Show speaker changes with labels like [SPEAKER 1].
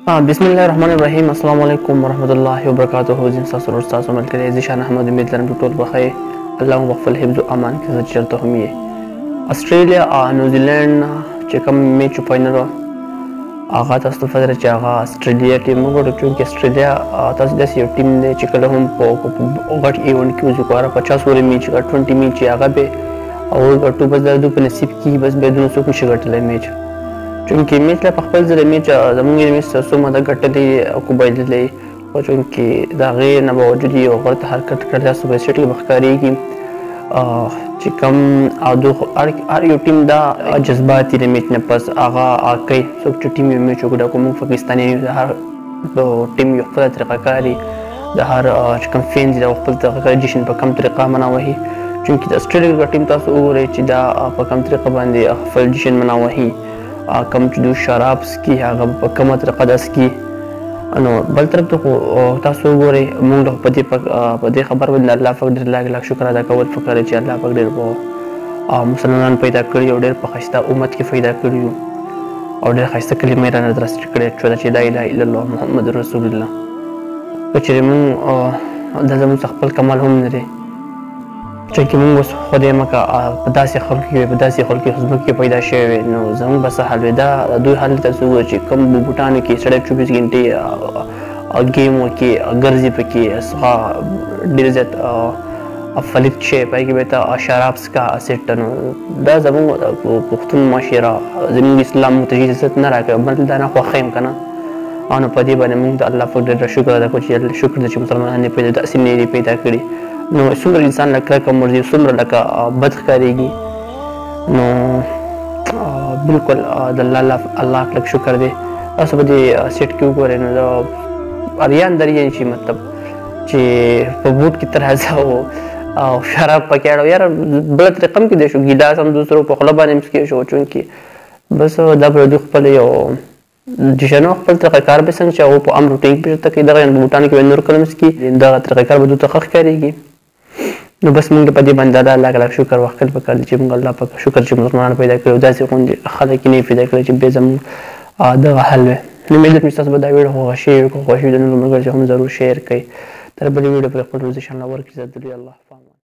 [SPEAKER 1] بسم الله الرحمن الرحیم. السلام علیکم ورحمۃ الله وبرکاتہ. زم تاسو ورته تاسو ملګری زیشان احمد امید لرم ټول بخیر. الله مو خپل حفظ او امان کې چرته هم یې. استرالیا او نیوزیلند چې کوم میچ فائنل هغه تاسو ته فدر چې هغه استرالیا ټیم وګورئ چې استرالیا تاسو د یو ټیم دی چې کله هم په غټ ایونت کې وزګاره 50 ور میچ 20 میچ هغه به او ګټو بس د په نصیب کې بس به دونو څوک نشي ګټلای میچ چونکې میچ لا په خپل ځل میچ زمونږ میچ څومره د ګټلې او کو بایللې او چونکې دا غیر نه باوجود یو غلط حرکت کړی تاسو به سټ کې بخکاریږي چې کوم او د هر یو ټیم دا جذبات د میچ نه پس هغه کوي څوک چې ټیم یو میچ وکړي کوم پاکستاني هر ټیم یو خپل طریقه کاري د هر کوم فینز د خپل طریقه جشن په کوم طریقه مناوي چونکې د استرالیا ټیم تاسو وګورئ چې دا په کوم طریقه باندې خپل جشن مناوي کم چې دوی شراب سکي هغه په کومه طریقه د سکي نو بل طرف ته تاسو وګورئ موږ په دې خبر باندې الله پاک ډېر لاک شکر ادا کول فکر چې الله پاک ډېر مسلمانان پیدا کړي او ډېر په ښایسته امت کې پیدا کړي او ډېر ښایسته کلمې رانه درست کړي چې لا اله الا الله محمد رسول الله. که چېرې موږ دا زموږ خپل کمال هم نه دی چونکې موږ اوس خدای مکه په داسې خلکو کې خدمت کې پیدا شوی نو زموږ به څه حال وي دا دوی حال ته څه چې کوم بوټانو کې سړی 24 غنټې ګیم وکړي ګرځي پکې ډېر زیات فلک شي پای کې به ته شراب څښه اسټ نو دا زموږ پښتون معاشره زموږ اسلام متجهز عزت نه راکوي بل دا نه خوښ یم که نه نو په دې باندې موږ د الله پاک ډېر شکر ادا کوو چې شکر دی چې مسلمانان یې پیدا داسې نه پیدا کړي نو څومره انسان لکه کم ورځي څومره لکه بد ښکارېږي نو بالکل د الله لږ شکر دی. تاسو به دې سیټ کې وګورئ نو د اریان دریان شي مطلب چې په بوټ کې تر هزه او شراب پکې اړو یاره بله طریقه هم کېدای شو ګیلاس هم دوسرو په خوله باندې مسکې شو چونکې بس دا به دوی خپل یو جشنو خپل طریقه کار به څنګه چې هغو په عام روټین کې بیرته کوي دغه په بوټانو کې به نور کله مسکي دغه طریقه کار به دوی ته ښه ښکارېږي نو بس موږ په دې باندې د الله تعالی شکر وکړل پکار دي چې موږ الله پاک شکر چې مسلمانان پیدا کړي داسې غونډې خلک یې نه پیدا کړي چې بیا زموږ دغه حل وي نو امید لرم چې تاسو به دا ویډیو خوښ وي د نورو ملګرو سره هم ضرور شیر کړئ تر بلې ویډیو پورې خپل ورزش الله ورکړي. عبدالله الله